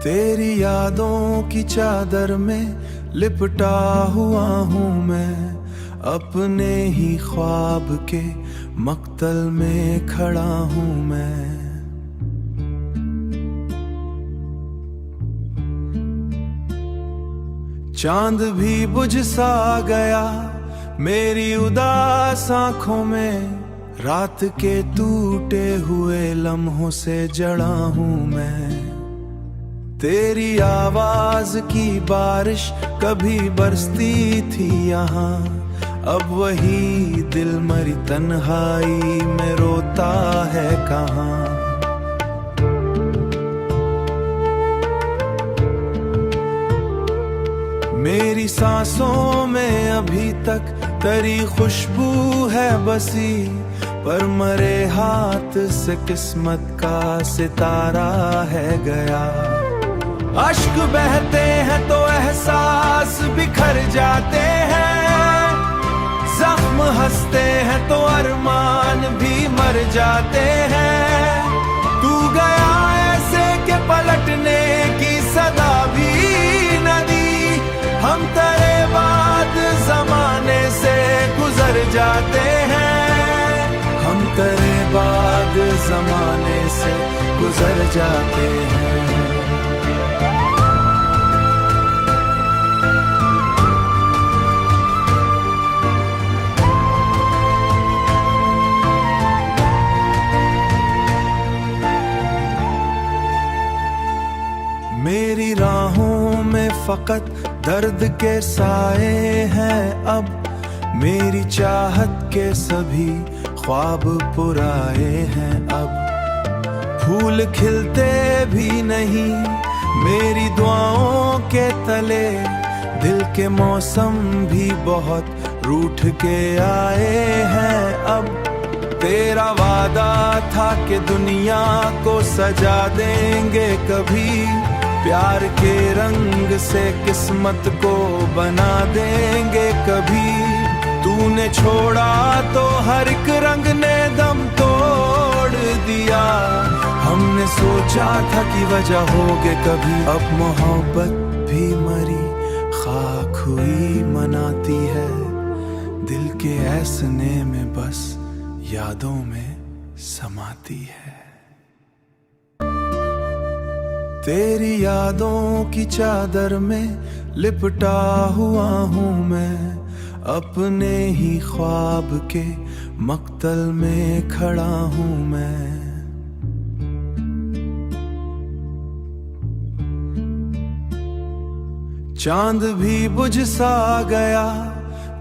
तेरी यादों की चादर में लिपटा हुआ हूँ मैं, अपने ही ख्वाब के मक्तल में खड़ा हूँ मैं। चांद भी बुझ सा गया मेरी उदास आंखों में, रात के टूटे हुए लम्हों से जड़ा हूँ मैं। तेरी आवाज की बारिश कभी बरसती थी यहाँ, अब वही दिल मरी तन्हाई में रोता है कहाँ। मेरी सांसों में अभी तक तेरी खुशबू है बसी, पर मरे हाथ से किस्मत का सितारा है गया। अश्क बहते हैं तो एहसास बिखर जाते हैं, जख्म हंसते हैं तो अरमान भी मर जाते हैं। तू गया ऐसे के पलटने की सदा भी न दी, हम तेरे बाद जमाने से गुजर जाते हैं, हम तेरे बाद जमाने से गुजर जाते हैं। मेरी राहों में फकत दर्द के साए हैं अब, मेरी चाहत के सभी ख्वाब पुराए हैं अब। फूल खिलते भी नहीं मेरी दुआओं के तले, दिल के मौसम भी बहुत रूठ के आए हैं अब। तेरा वादा था कि दुनिया को सजा देंगे कभी, प्यार के रंग से किस्मत को बना देंगे कभी। तूने छोड़ा तो हर एक रंग ने दम तोड़ दिया, हमने सोचा था कि वजह होगे कभी। अब मोहब्बत भी मरी खाक हुई मनाती है, दिल के ऐसने में बस यादों में समाती है। तेरी यादों की चादर में लिपटा हुआ हूँ मैं, अपने ही ख्वाब के मक्तल में खड़ा हूँ मैं। चांद भी बुझ सा गया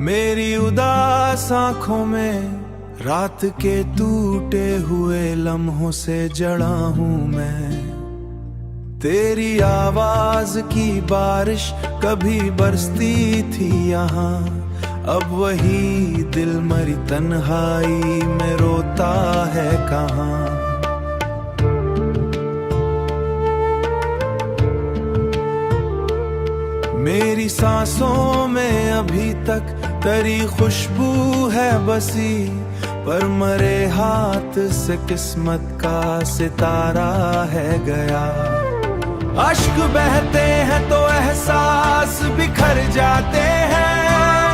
मेरी उदास आंखों में, रात के टूटे हुए लम्हों से जड़ा हूँ मैं। तेरी आवाज की बारिश कभी बरसती थी यहाँ, अब वही दिल मरी तन्हाई में रोता है कहाँ। मेरी सांसों में अभी तक तेरी खुशबू है बसी, पर मरे हाथ से किस्मत का सितारा है गया। अश्क बहते हैं तो एहसास बिखर जाते हैं,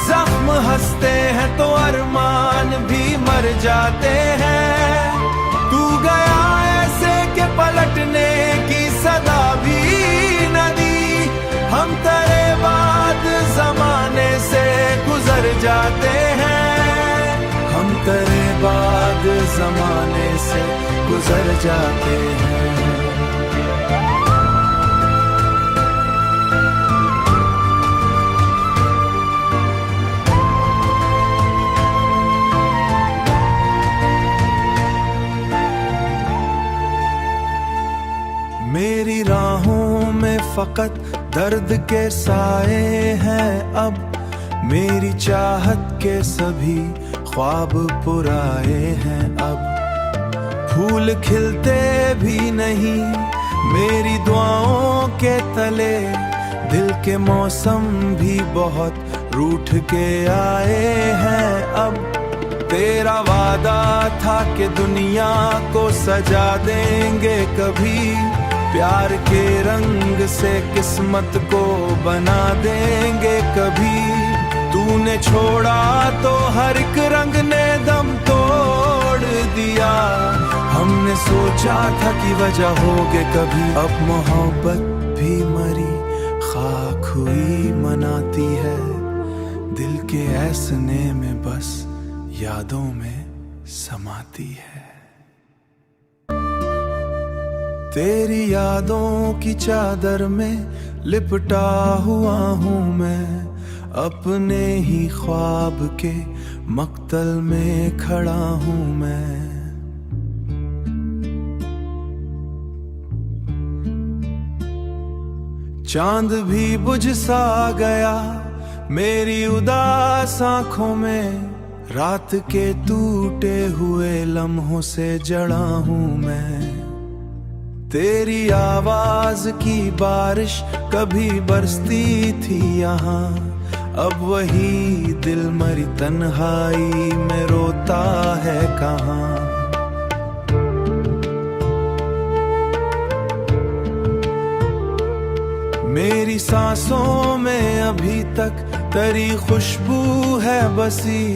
जख्म हंसते हैं तो अरमान भी मर जाते हैं। तू गया ऐसे के पलटने की सदा भी न दी, हम तेरे बाद जमाने से गुजर जाते हैं, हम तेरे बाद जमाने से गुजर जाते हैं। मेरी राहों में फकत दर्द के साए हैं अब, मेरी चाहत के सभी ख्वाब पुराए हैं अब। फूल खिलते भी नहीं मेरी दुआओं के तले, दिल के मौसम भी बहुत रूठ के आए हैं अब। तेरा वादा था कि दुनिया को सजा देंगे कभी, प्यार के रंग से किस्मत को बना देंगे कभी। तूने छोड़ा तो हर एक रंग ने दम तोड़ दिया। हमने सोचा था कि वजह होगे कभी, अब मोहब्बत भी मरी खाक हुई मनाती है। दिल के ऐसने में बस यादों में समाती है। तेरी यादों की चादर में लिपटा हुआ हूँ मैं, अपने ही ख्वाब के मक्तल में खड़ा हूँ मैं। चांद भी बुझ सा गया मेरी उदास आंखों में, रात के टूटे हुए लम्हों से जड़ा हूँ मैं। तेरी आवाज की बारिश कभी बरसती थी यहाँ, अब वही दिल मरी तन्हाई में रोता है कहाँ। मेरी सांसों में अभी तक तेरी खुशबू है बसी,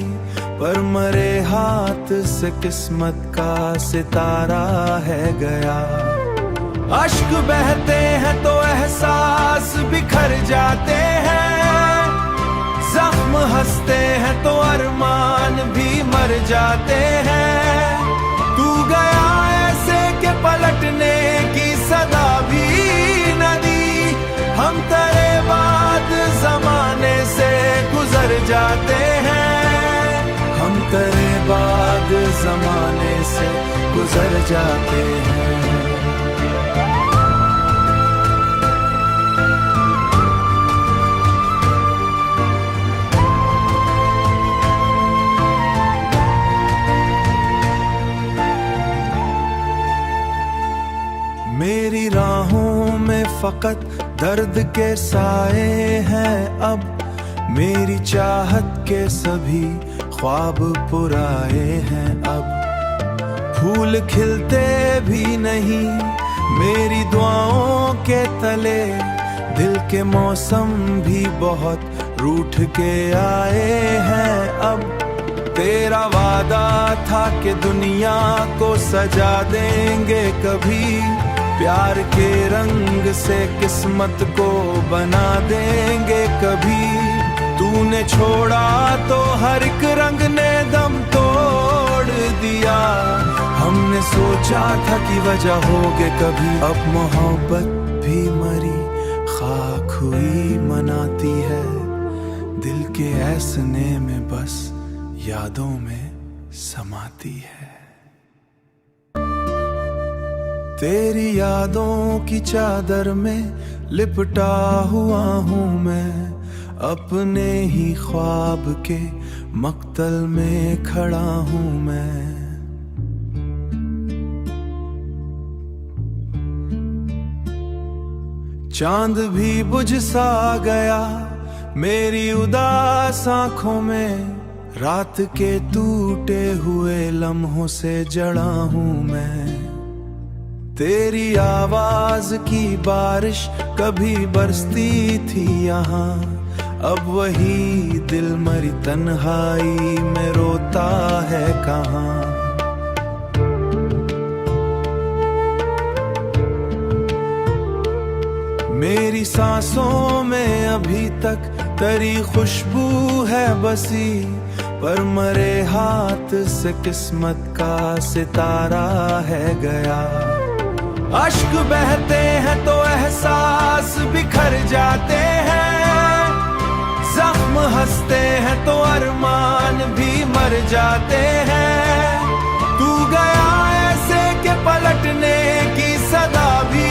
पर मरे हाथ से किस्मत का सितारा है गया। अश्क बहते हैं तो एहसास बिखर जाते हैं, जख्म हंसते हैं तो अरमान भी मर जाते हैं। तू गया ऐसे के पलटने की सदा भी न दी, हम तेरे बाद जमाने से गुजर जाते हैं। हम तेरे बाद जमाने से गुजर जाते हैं। मेरी राहों में फकत दर्द के साए हैं अब, मेरी चाहत के सभी ख्वाब पुराए हैं अब। फूल खिलते भी नहीं मेरी दुआओं के तले, दिल के मौसम भी बहुत रूठ के आए हैं अब। तेरा वादा था कि दुनिया को सजा देंगे कभी, प्यार के रंग से किस्मत को बना देंगे कभी। तूने छोड़ा तो हर एक रंग ने दम तोड़ दिया। हमने सोचा था कि वजह होगे कभी, अब मोहब्बत भी मरी खाक हुई मनाती है। दिल के ऐसने में बस यादों में समाती है। तेरी यादों की चादर में लिपटा हुआ हूँ मैं, अपने ही ख्वाब के मक्तल में खड़ा हूँ मैं। चांद भी बुझ सा गया मेरी उदास आंखों में, रात के टूटे हुए लम्हों से जड़ा हूँ मैं। तेरी आवाज की बारिश कभी बरसती थी यहाँ, अब वही दिल मरी तन्हाई में रोता है कहाँ। मेरी सांसों में अभी तक तेरी खुशबू है बसी, पर मरे हाथ से किस्मत का सितारा है गया। अश्क बहते हैं तो एहसास बिखर जाते हैं, जख्म हंसते हैं तो अरमान भी मर जाते हैं। तू गया ऐसे के पलटने की सदा भी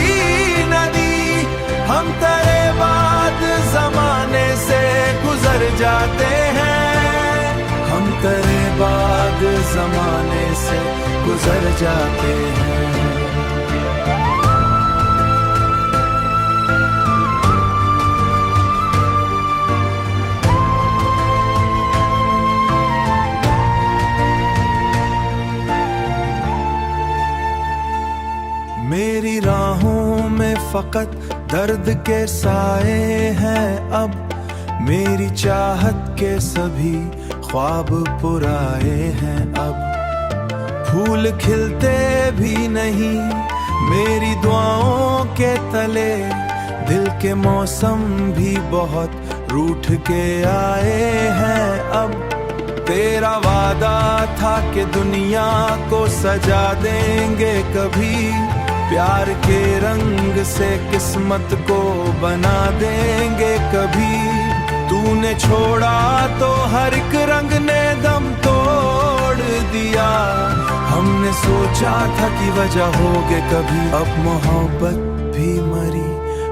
न दी, हम तेरे बाद जमाने से गुजर जाते हैं। हम तेरे बाद जमाने से गुजर जाते हैं। मेरी राहों में फकत दर्द के साए हैं अब, मेरी चाहत के सभी ख्वाब पुराए हैं अब। फूल खिलते भी नहीं मेरी दुआओं के तले, दिल के मौसम भी बहुत रूठ के आए हैं अब। तेरा वादा था कि दुनिया को सजा देंगे कभी, प्यार के रंग से किस्मत को बना देंगे कभी। तूने छोड़ा तो हर एक रंग ने दम तोड़ दिया, हमने सोचा था कि वजह होगे कभी। अब मोहब्बत भी मरी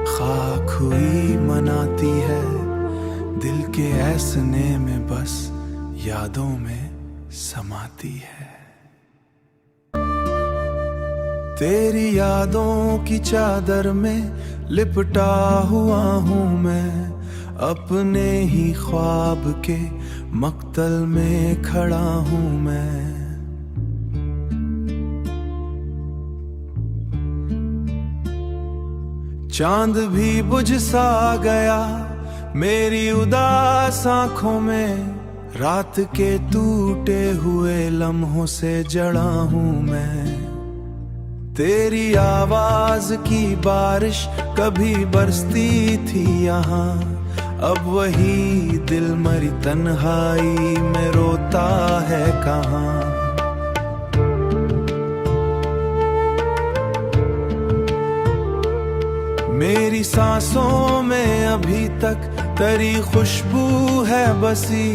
खाक हुई मनाती है, दिल के ऐसने में बस यादों में समाती है। तेरी यादों की चादर में लिपटा हुआ हूँ मैं, अपने ही ख्वाब के मक्तल में खड़ा हूँ मैं। चांद भी बुझ सा गया मेरी उदास आंखों में, रात के टूटे हुए लम्हों से जड़ा हूँ मैं। तेरी आवाज की बारिश कभी बरसती थी यहाँ, अब वही दिल मरी तन्हाई में रोता है कहाँ। मेरी सांसों में अभी तक तेरी खुशबू है बसी,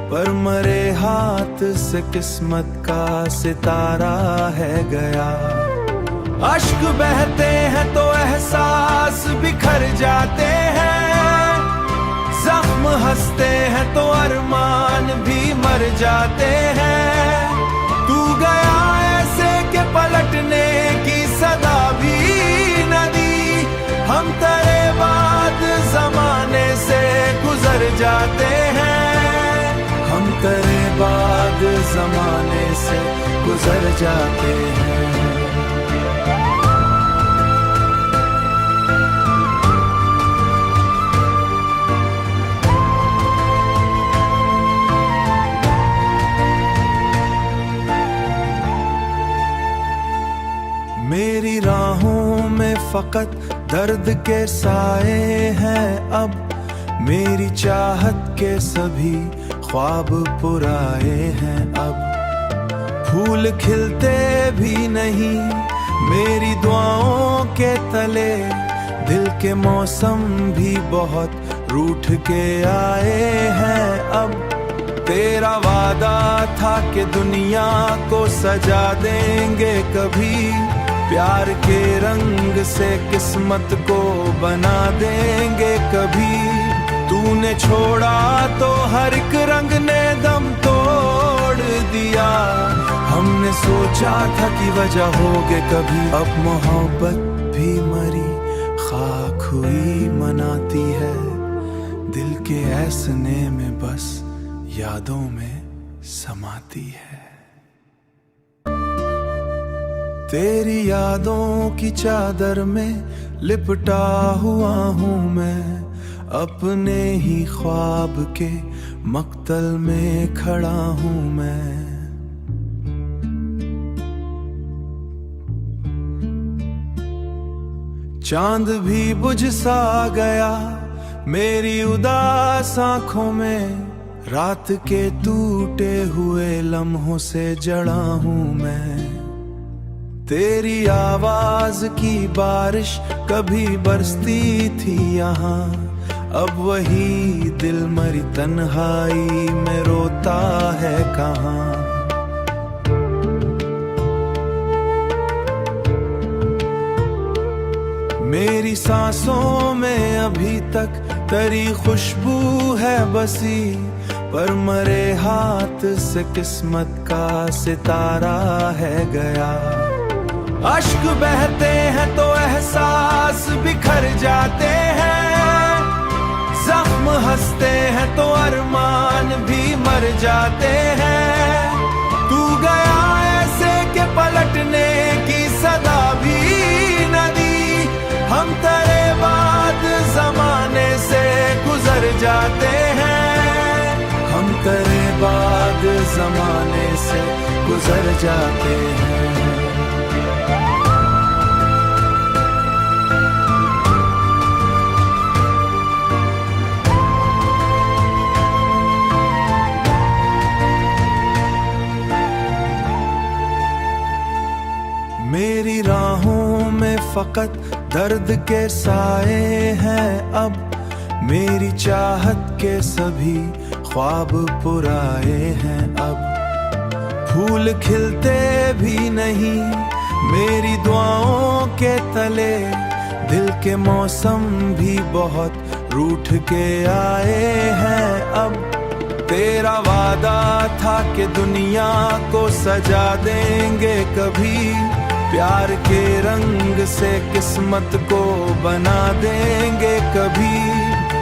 पर मरे हाथ से किस्मत का सितारा है गया। अश्क बहते हैं तो एहसास बिखर जाते हैं, जख्म हंसते हैं तो अरमान भी मर जाते हैं। तू गया ऐसे के पलटने की सदा भी न दी, हम तेरे बाद जमाने से गुजर जाते हैं, हम तेरे बाद जमाने से गुजर जाते हैं। मेरी राहों में फकत दर्द के साए हैं अब, मेरी चाहत के सभी ख्वाब पुराए हैं अब। फूल खिलते भी नहीं मेरी दुआओं के तले, दिल के मौसम भी बहुत रूठ के आए हैं अब। तेरा वादा था कि दुनिया को सजा देंगे कभी, प्यार के रंग से किस्मत को बना देंगे कभी। तूने छोड़ा तो हर एक रंग ने दम तोड़ दिया, हमने सोचा था कि वजह होगे कभी। अब मोहब्बत भी मरी खाक हुई मनाती है, दिल के ऐसने में बस यादों में समाती है। तेरी यादों की चादर में लिपटा हुआ हूँ मैं, अपने ही ख्वाब के मक्तल में खड़ा हूँ मैं। चांद भी बुझ सा गया मेरी उदास आंखों में, रात के टूटे हुए लम्हों से जड़ा हूँ मैं। तेरी आवाज की बारिश कभी बरसती थी यहाँ, अब वही दिल मरी तन्हाई में रोता है कहाँ। मेरी सांसों में अभी तक तेरी खुशबू है बसी, पर मरे हाथ से किस्मत का सितारा है गया। अश्क बहते हैं तो एहसास बिखर जाते हैं, जख्म हंसते हैं तो अरमान भी मर जाते हैं। तू गया ऐसे के पलटने की सदा भी न दी, से गुजर जाते हैं। मेरी राहों में फकत दर्द के साए हैं अब, मेरी चाहत के सभी ख्वाब पुराए हैं अब। फूल खिलते भी नहीं मेरी दुआओं के तले, दिल के मौसम भी बहुत रूठ के आए हैं अब। तेरा वादा था कि दुनिया को सजा देंगे कभी, प्यार के रंग से किस्मत को बना देंगे कभी।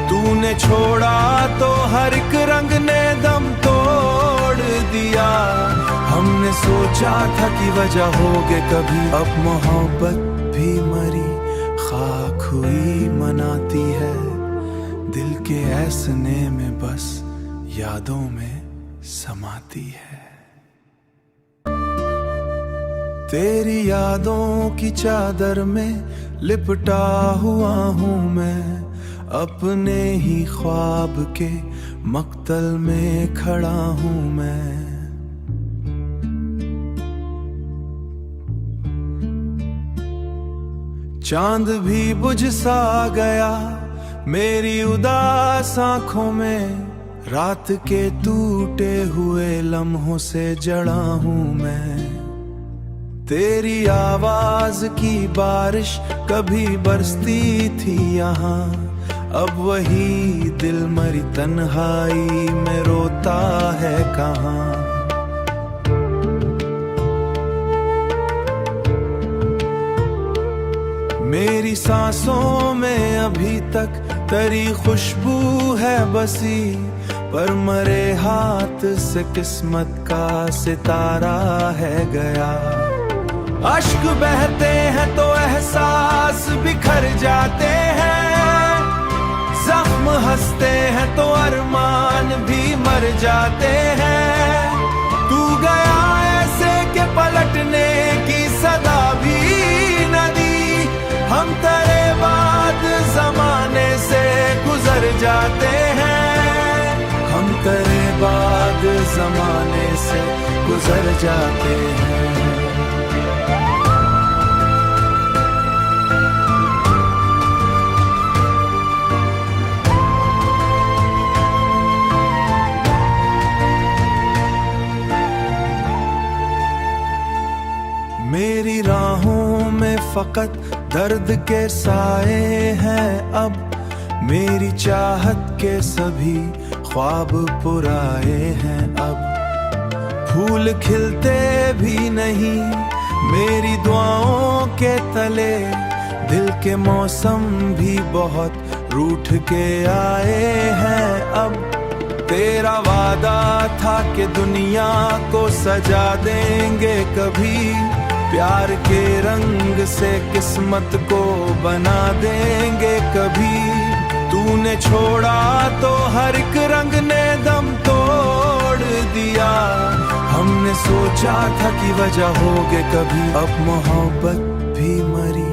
तूने छोड़ा तो हर एक रंग ने दम तोड़ दिया, हमने सोचा था कि वजह होगे कभी। अब मोहब्बत भी मरी खाक हुई मनाती है, दिल के ऐसने में बस यादों में समाती है। तेरी यादों की चादर में लिपटा हुआ हूँ मैं, अपने ही ख्वाब के मक्तल में खड़ा हूँ मैं। चांद भी बुझ सा गया मेरी उदास आँखों में, रात के टूटे हुए लम्हों से जड़ा हूँ मैं। तेरी आवाज की बारिश कभी बरसती थी यहाँ, अब वही दिल मरी तन्हाई में रोता है कहाँ। मेरी सांसों में अभी तक तेरी खुशबू है बसी, पर मरे हाथ से किस्मत का सितारा है गया। अश्क बहते हैं तो एहसास बिखर जाते हैं, जख्म हंसते हैं तो अरमान भी मर जाते हैं। तू गया ऐसे के पलटने की सदा भी न दी, हम तेरे बाद जमाने से गुजर जाते हैं। हम तेरे बाद जमाने से गुजर जाते हैं। मेरी राहों में फकत दर्द के साए हैं अब, मेरी चाहत के सभी ख्वाब पुराए हैं अब। फूल खिलते भी नहीं मेरी दुआओं के तले, दिल के मौसम भी बहुत रूठ के आए हैं अब। तेरा वादा था कि दुनिया को सजा देंगे कभी, प्यार के रंग से किस्मत को बना देंगे कभी। तूने छोड़ा तो हर एक रंग ने दम तोड़ दिया, हमने सोचा था कि वजह होगे कभी। अब मोहब्बत भी मरी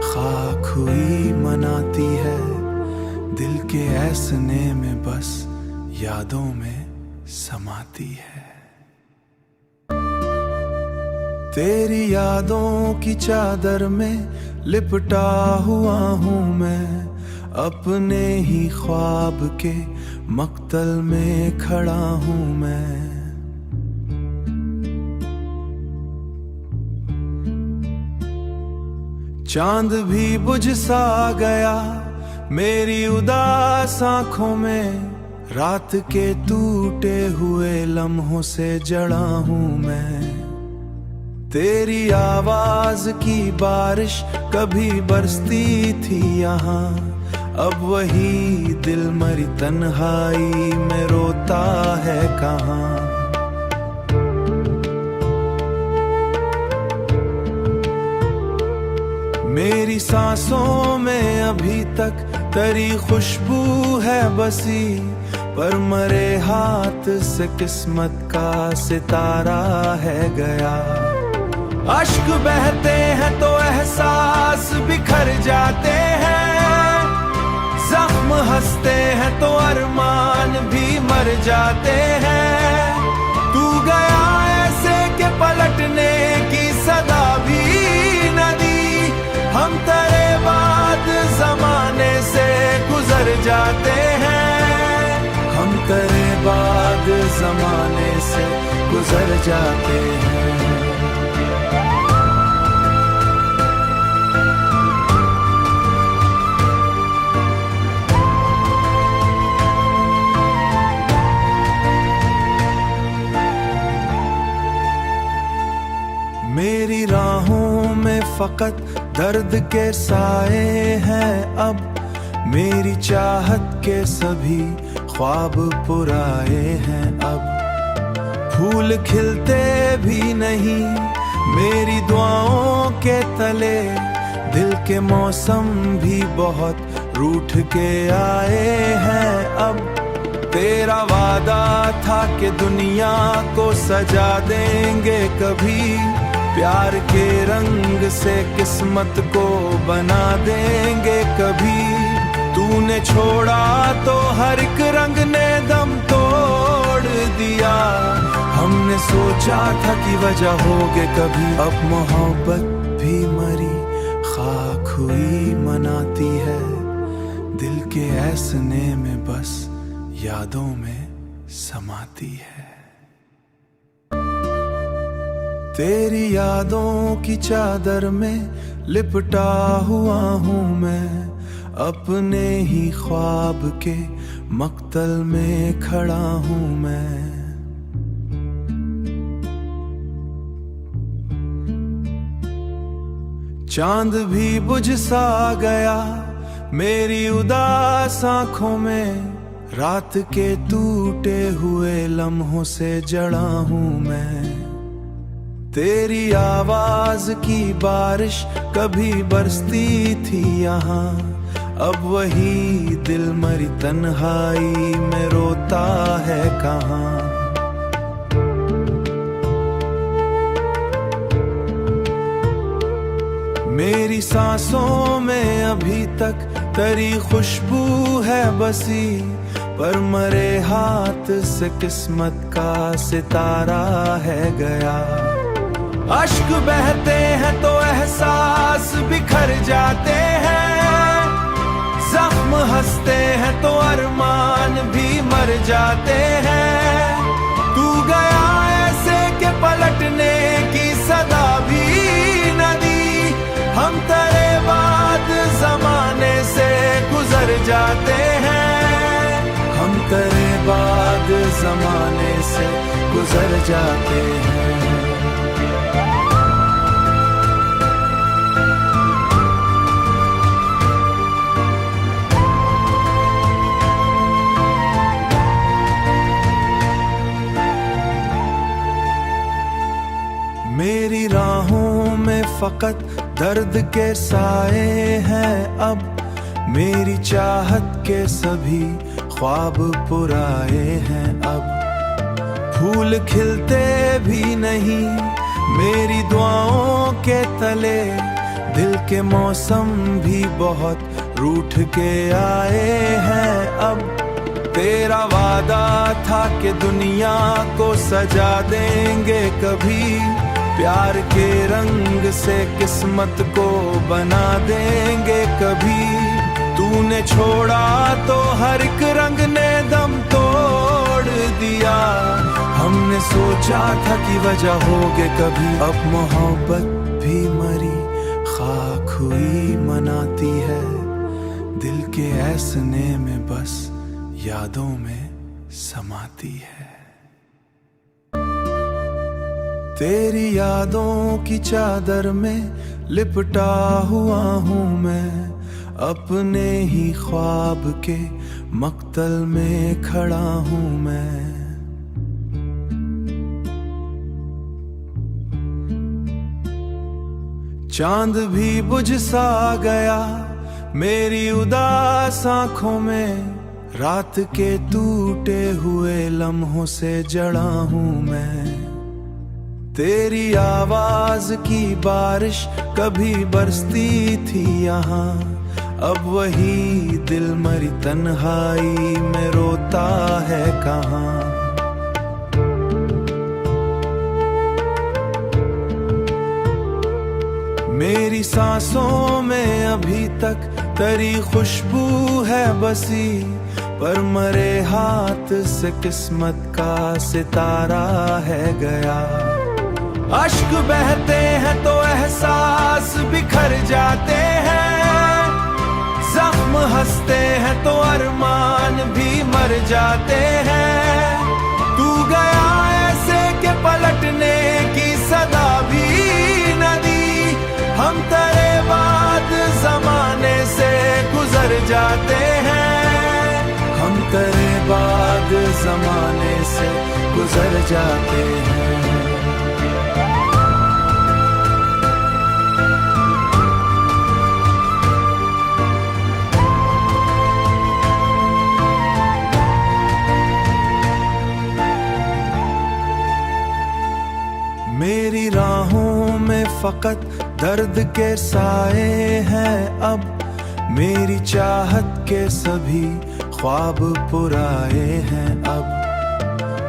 खाक हुई मनाती है, दिल के ऐसने में बस यादों में समाती है। तेरी यादों की चादर में लिपटा हुआ हूँ मैं, अपने ही ख्वाब के मक्तल में खड़ा हूँ मैं। चांद भी बुझ सा गया मेरी उदास आँखों में, रात के टूटे हुए लम्हों से जड़ा हूँ मैं। तेरी आवाज की बारिश कभी बरसती थी यहाँ, अब वही दिल मरी तन्हाई में रोता है कहाँ। मेरी सांसों में अभी तक तेरी खुशबू है बसी, पर मरे हाथ से किस्मत का सितारा है गया। अश्क बहते हैं तो एहसास बिखर जाते हैं, जख्म हंसते हैं तो अरमान भी मर जाते हैं। तू गया ऐसे के पलटने की सदा भी न दी, हम तेरे बाद जमाने से गुजर जाते हैं, हम तेरे बाद जमाने से गुजर जाते हैं। मेरी राहों में फकत दर्द के साए हैं अब, मेरी चाहत के सभी ख्वाब पुराए हैं अब। फूल खिलते भी नहीं मेरी दुआओं के तले, दिल के मौसम भी बहुत रूठ के आए हैं अब। तेरा वादा था कि दुनिया को सजा देंगे कभी, प्यार के रंग से किस्मत को बना देंगे कभी। तूने छोड़ा तो हर एक रंग ने दम तोड़ दिया, हमने सोचा था कि वजह होगे कभी। अब मोहब्बत भी मरी खाक हुई मनाती है, दिल के ऐसने में बस यादों में समाती है। तेरी यादों की चादर में लिपटा हुआ हूँ मैं, अपने ही ख्वाब के मक्तल में खड़ा हूँ मैं। चांद भी बुझ सा गया मेरी उदास आँखों में, रात के टूटे हुए लम्हों से जड़ा हूँ मैं। तेरी आवाज की बारिश कभी बरसती थी यहाँ, अब वही दिल मरी तन्हाई में रोता है कहाँ। मेरी सांसों में अभी तक तेरी खुशबू है बसी, पर मरे हाथ से किस्मत का सितारा है गया। अश्क बहते हैं तो एहसास बिखर जाते हैं, जख्म हंसते हैं तो अरमान भी मर जाते हैं। तू गया ऐसे के पलटने की सदा भी न दी, हम तेरे बाद जमाने से गुजर जाते हैं, हम तेरे बाद जमाने से गुजर जाते हैं। मेरी राहों में फकत दर्द के साए हैं अब, मेरी चाहत के सभी ख्वाब पुराए हैं अब। फूल खिलते भी नहीं मेरी दुआओं के तले, दिल के मौसम भी बहुत रूठ के आए हैं अब। तेरा वादा था कि दुनिया को सजा देंगे कभी, प्यार के रंग से किस्मत को बना देंगे कभी। तूने छोड़ा तो हर एक रंग ने दम तोड़ दिया, हमने सोचा था कि वजह होगे कभी। अब मोहब्बत भी मरी खाक हुई मनाती है, दिल के ऐसने में बस यादों में समाती है। तेरी यादों की चादर में लिपटा हुआ हूँ मैं, अपने ही ख्वाब के मक्तल में खड़ा हूँ मैं। चांद भी बुझ सा गया मेरी उदास आँखों में, रात के टूटे हुए लम्हों से जड़ा हूँ मैं। तेरी आवाज की बारिश कभी बरसती थी यहाँ, अब वही दिल मरी तन्हाई में रोता है कहाँ। मेरी सांसों में अभी तक तेरी खुशबू है बसी, पर मरे हाथ से किस्मत का सितारा है गया। अश्क बहते हैं तो एहसास बिखर जाते हैं, जख्म हंसते हैं तो अरमान भी मर जाते हैं। तू गया ऐसे के पलटने की सदा भी न दी, हम तेरे बाद जमाने से गुजर जाते हैं, हम तेरे बाद जमाने से गुजर जाते हैं। मेरी राहों में फकत दर्द के साए हैं अब, मेरी चाहत के सभी ख्वाब पुराए हैं अब।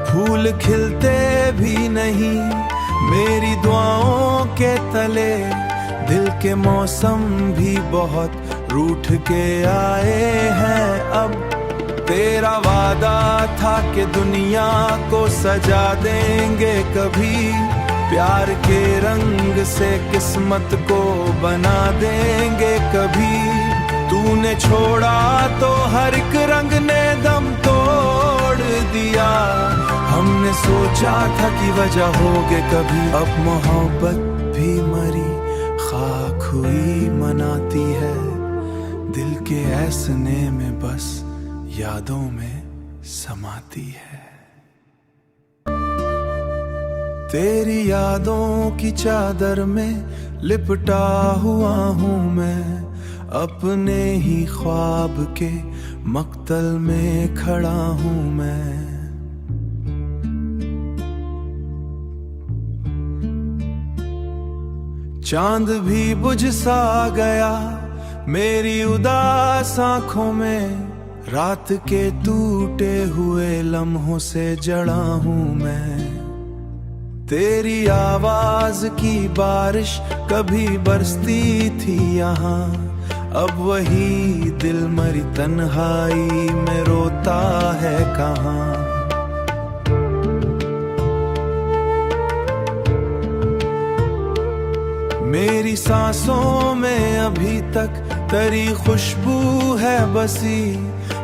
फूल खिलते भी नहीं मेरी दुआओं के तले, दिल के मौसम भी बहुत रूठ के आए हैं अब। तेरा वादा था कि दुनिया को सजा देंगे कभी, प्यार के रंग से किस्मत को बना देंगे कभी। तूने छोड़ा तो हर एक रंग ने दम तोड़ दिया, हमने सोचा था कि वजह होगे कभी। अब मोहब्बत भी मरी खाक हुई मनाती है, दिल के ऐसने में बस यादों में समाती है। तेरी यादों की चादर में लिपटा हुआ हूँ मैं, अपने ही ख्वाब के मक्तल में खड़ा हूँ मैं। चांद भी बुझ सा गया मेरी उदास आँखों में, रात के टूटे हुए लम्हों से जड़ा हूँ मैं। तेरी आवाज की बारिश कभी बरसती थी यहाँ, अब वही दिल मरी तन्हाई में रोता है कहाँ। मेरी सांसों में अभी तक तेरी खुशबू है बसी,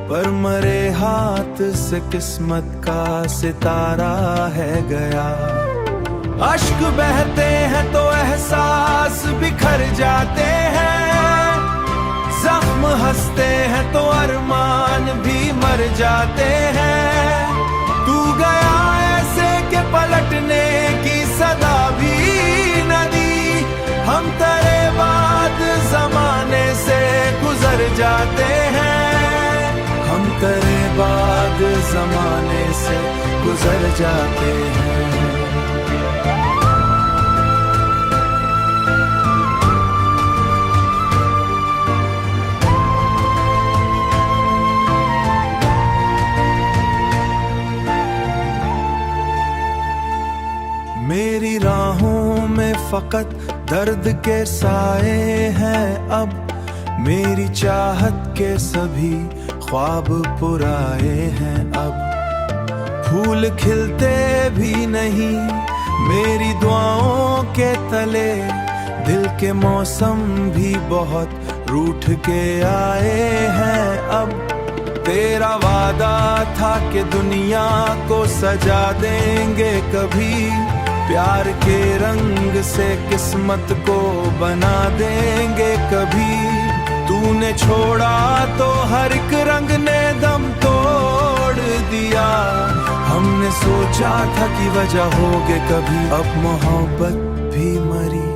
पर मरे हाथ से किस्मत का सितारा है गया। अश्क बहते हैं तो एहसास बिखर जाते हैं, जख्म हंसते हैं तो अरमान भी मर जाते हैं। तू गया ऐसे के पलटने की सदा भी न दी, हम तेरे बाद जमाने से गुजर जाते हैं, हम तेरे बाद जमाने से गुजर जाते हैं। मेरी राहों में फकत दर्द के साए हैं अब, मेरी चाहत के सभी ख्वाब पुराए हैं अब। फूल खिलते भी नहीं मेरी दुआओं के तले, दिल के मौसम भी बहुत रूठ के आए हैं अब। तेरा वादा था कि दुनिया को सजा देंगे कभी, प्यार के रंग से किस्मत को बना देंगे कभी। तूने छोड़ा तो हर एक रंग ने दम तोड़ दिया, हमने सोचा था कि वजह होगे कभी। अब मोहब्बत भी मरी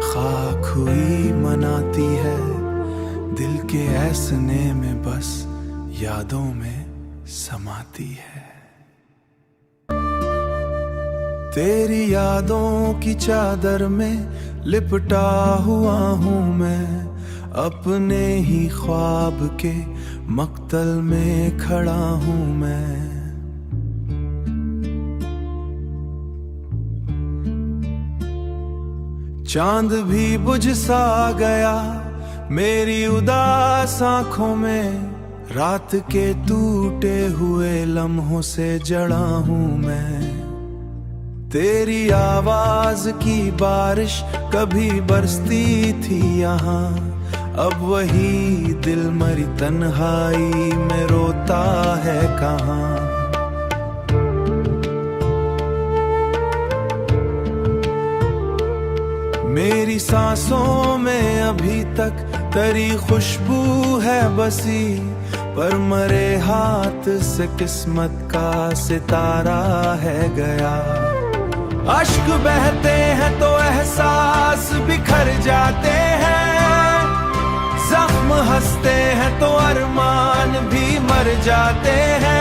खाक हुई मनाती है, दिल के ऐसने में बस यादों में समाती है। तेरी यादों की चादर में लिपटा हुआ हूँ मैं, अपने ही ख्वाब के मक्तल में खड़ा हूँ मैं। चांद भी बुझ सा गया मेरी उदास आंखों में, रात के टूटे हुए लम्हों से जड़ा हूँ मैं। तेरी आवाज की बारिश कभी बरसती थी यहाँ, अब वही दिल मरी तन्हाई में रोता है कहाँ। मेरी सांसों में अभी तक तेरी खुशबू है बसी, पर मरे हाथ से किस्मत का सितारा है गया। अश्क बहते हैं तो एहसास बिखर जाते हैं, जख्म हंसते हैं तो अरमान भी मर जाते हैं।